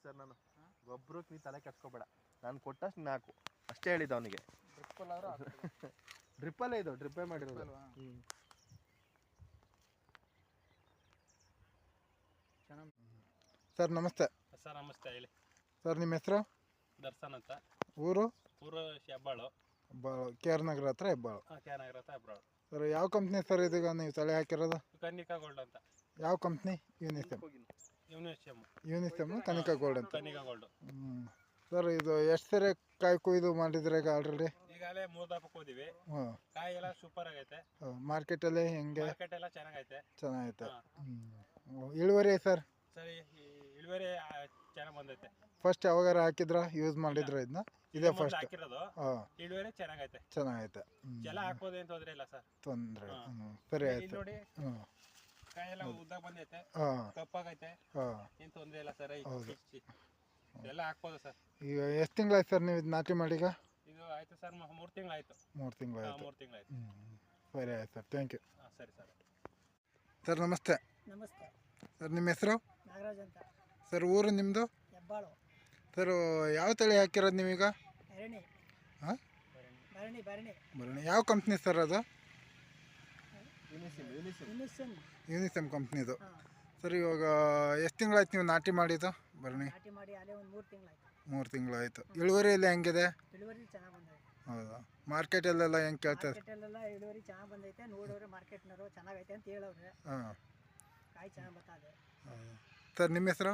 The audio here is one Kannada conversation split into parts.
ಸರ್ ನಾನು. ಗೊಬ್ಬರಕ್ಕೆ ನೀ ತಲೆ ಕೆಡ್ಸ್ಕೊಬೇಡ, ನಾನು ಕೊಟ್ಟಷ್ಟು ನಾಲ್ಕು ಅಷ್ಟೇ ಹೇಳಿದ್ದು ಅವನಿಗೆ. ಡ್ರಿಪ್ಪಲ್ಲೇ ಇದು, ಡ್ರಿಪ್ಪೇ ಮಾಡಿರೋದು. ಸರ್ ನಮಸ್ತೆ. ಸರ್ ನಮಸ್ತೆ, ಹೇಳಿ ಸರ್ ನಿಮ್ಮ ಹೆಸರು? ದರ್ಶನ್ ಅಂತ. ಊರು? ಊರು ಹೆಬ್ಬಾಳು. ಕೆ ಆರ್ ನಗರ ಹತ್ರ ಹೆಬ್ಬಾಳು. ಕೆ ಆರ್ ನಗರ ಹತ್ರ ಹೆಬ್ಬಾಳು. ಸರ್ ಯಾವ ಕಂಪ್ನಿ ಸರ್ ಇದೀಗ ನೀವು ತಲೆ ಹಾಕಿರೋದು? ಕನಿಕಾ ಗೋಲ್ಡ್ ಅಂತ. ಯಾವ ಕಂಪ್ನಿ? ಯೂನಿಸೆಮ್. ಯೂನಿಸೆಮ್ ಕನಿಕಾ ಗೋಲ್ಡ್ ಅಂತ. ಕನಿಕಾ ಗೋಲ್ಡ್. ಸರ್ ಇದು ಎಷ್ಟು ಸರಿ ಕಾಯಿ ಕೊಯ್ದು ಮಾಡಿದ್ರೆ ಈಗ ಆಲ್ರೆಡಿ? ಈಗಾಗಲೇ 3 ದಪ್ಪಕ್ಕೆ ಹೋದಿವಿ. ಕಾಯಿ ಎಲ್ಲ ಸೂಪರ್ ಆಗೈತೆ. ಮಾರ್ಕೆಟಲ್ಲಿ ಹೆಂಗೆ? ಮಾರ್ಕೆಟ್ ಎಲ್ಲ ಚೆನ್ನಾಗೈತೆ. ಚೆನ್ನಾಗೈತೆ. ಇಳುವರಿ ಸರ್? ಸರಿ, ಇಳುವರಿ ಚೆನ್ನಾಗಿ ಬಂದೈತೆ. ಫಸ್ಟ್ ಯಾವಾಗಾರ ಹಾಕಿದ್ರಾ, ಯೂಸ್ ಮಾಡಿದ್ರ ಇದನ್ನ? ಇದೇ ಫಸ್ಟ್ ಹಾಕಿರೋದು. ಇಳುವರಿ ಚೆನ್ನಾಗೈತೆ. ಚೆನ್ನಾಗೈತೆ. ಎಲ್ಲ ಹಾಕ್ಬೋದು ಏನು ತೊಂದರೆ ಇಲ್ಲ ಸರ್. ತೊಂದರೆ ಸರಿ ಆಯ್ತು. ನೋಡಿ ಕಾಯಿ ಎಲ್ಲ ಉದ್ದ ಬಂದೈತೆ, ಕಪ್ಪಾಗೈತೆ, ಏನು ತೊಂದರೆ ಇಲ್ಲ ಸರ್. ಎಲ್ಲ ಹಾಕ್ಬೋದು ಸರ್. ಈಗ ಎಷ್ಟು ತಿಂಗಳಾಯ್ತು ಸರ್ ನೀವು ಇದು ನಾಟಿ ಮಾಡೀಗ? ಇದು ಆಯ್ತು ಸರ್, 3 ತಿಂಗಳಾಯ್ತು. 3 ತಿಂಗಳಾಯ್ತು. 3 ತಿಂಗಳಾಯ್ತು. ಸರಿ ಆಯ್ತು ಸರ್, ಥ್ಯಾಂಕ್ ಯು. ಸರಿ ಸರ್. ಸರ್ ನಮಸ್ತೆ. ನಮಸ್ತೆ ಸರ್ ನಿಮ್ಮ ಹೆಸರು? ನಾಗರಾಜ್ ಅಂತ. ಸರ್ ಊರು ನಿಮ್ಮದು? ಹೆಬ್ಬಾಳು. ಸರ್ ಯಾವ ತಳಿ ಹಾಕಿರೋದು ನೀವೀಗ? ಭರಣಿ. ಹಾಂ, ಭರಣಿ ಭರಣಿ. ಭರಣಿ ಯಾವ ಕಂಪ್ನಿ ಸರ್ ಅದು? ಯೂನಿಸೆಮ್ ಕಂಪ್ನಿದು. ಸರ್ ಇವಾಗ ಎಷ್ಟು ತಿಂಗಳಾಯ್ತು ನೀವು ನಾಟಿ ಮಾಡಿದ್ದು ಭರಣಿ? ನಾಟಿ ಮಾಡಿ ಅಲ್ಲೇ ಒಂದು 3 ತಿಂಗಳಾಯ್ತು. 3 ತಿಂಗಳಾಯ್ತು. ಇಳುವರಿಯಲ್ಲಿ ಹೆಂಗಿದೆ? ಇಳುವರಿ ಚೆನ್ನಾಗಿ ಬಂದೈತೆ. ಹೌದಾ? ಮಾರ್ಕೆಟಲ್ಲೆಲ್ಲ ಹೆಂಗೆ ಕೇಳ್ತಾರೆ? ಮಾರ್ಕೆಟಲ್ಲೆಲ್ಲ ಇಳುವರಿ ಚೆನ್ನಾಗಿ ಬಂದೈತೆ. ನೋಡೋರೆ ಮಾರ್ಕೆಟ್ನವರು ಚೆನ್ನಾಗೈತೆ ಅಂತ ಹೇಳೋರೆ. ಹಾಂ, ಕಾಯಿ ಚೆನ್ನಾಗಿ ಬರ್ತಾಯಿದೆ. ಸರ್ ನಿಮ್ಮ ಹೆಸರು?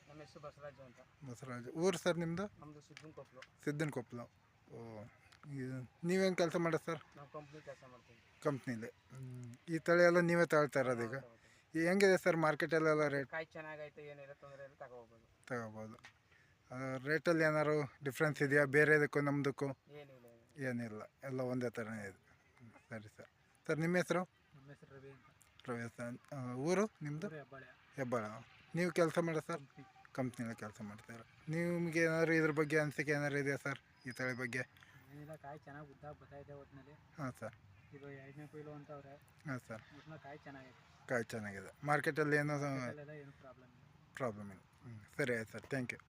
ನಮ್ಮ ಹೆಸರು ಬಸವರಾಜು ಅಂತ. ಬಸವರಾಜು. ಊರು ಸರ್ ನಿಮ್ಮದು? ನಮ್ಮದು ಸಿದ್ದನಕೊಪ್ಪಲು. ಸಿದ್ದನಕೊಪ್ಪಲು. ಓ, ನೀವೇನು ಕೆಲಸ ಮಾಡೋದು ಸರ್? ನಾವು ಕಂಪ್ನಿ ಕೆಲಸ ಮಾಡ್ತೀವಿ. ಕಂಪ್ನಿಲಿ. ಈ ತಳಿ ಎಲ್ಲ ನೀವೇ ತಗೊಳ್ತಾ ಇರೋದು ಈಗ? ಹೆಂಗಿದೆ ಸರ್ ಮಾರ್ಕೆಟಲ್ಲೆಲ್ಲ ರೇಟ್? ಕಾಯಿ ಚೆನ್ನಾಗೈತೆ, ಏನಿಲ್ಲ ತೊಂದರೆ ಇಲ್ಲ, ತಗೋಬೋದು. ರೇಟಲ್ಲಿ ಏನಾದ್ರು ಡಿಫ್ರೆನ್ಸ್ ಇದೆಯಾ ಬೇರೆದಕ್ಕೂ ನಮ್ಮದಕ್ಕೂ? ಏನಿಲ್ಲ, ಎಲ್ಲ ಒಂದೇ ಥರನೇ ಇದೆ. ಸರಿ ಸರ್. ಸರ್ ನಿಮ್ಮ ಹೆಸರು? ನಮ್ಮ ಹೆಸರು ರವಿ ಅಂತ. ರವಿ ಸರ್. ಊರು ನಿಮ್ಮದು? ಹೆಬ್ಬಾಳ. ನೀವು ಕೆಲಸ ಮಾಡೋ ಸರ್? ಕಂಪ್ನಿಯಲ್ಲಿ ಕೆಲಸ ಮಾಡ್ತಾರೆ. ನಿಮ್ಗೆ ಏನಾದ್ರು ಇದ್ರ ಬಗ್ಗೆ ಅನಿಸಿಕೆ ಏನಾದ್ರು ಇದೆಯಾ ಸರ್ ಈ ತಳಿ ಬಗ್ಗೆ? ಏನಿಲ್ಲ, ಕಾಯಿ ಚೆನ್ನಾಗಿ ಉದ್ದ ಬರ್ತಾಯಿದೆ ಒಟ್ಟಿನಲ್ಲಿ. ಹಾಂ ಸರ್. ಇದು 2ನೇ ಕೊಯ್ಲು ಅಂತವ್ರೆ. ಹಾಂ ಸರ್. ಒಟ್ಟಿನಲ್ಲಿ ಕಾಯಿ ಚೆನ್ನಾಗಿದೆ. ಕಾಯಿ ಚೆನ್ನಾಗಿದೆ. ಮಾರ್ಕೆಟಲ್ಲಿ ಏನೋ ಏನು ಪ್ರಾಬ್ಲಮ್ ಇಲ್ಲ. ಪ್ರಾಬ್ಲಮ್ ಇಲ್ಲ. ಸರಿ ಆಯ್ತು ಸರ್, ಥ್ಯಾಂಕ್ ಯು.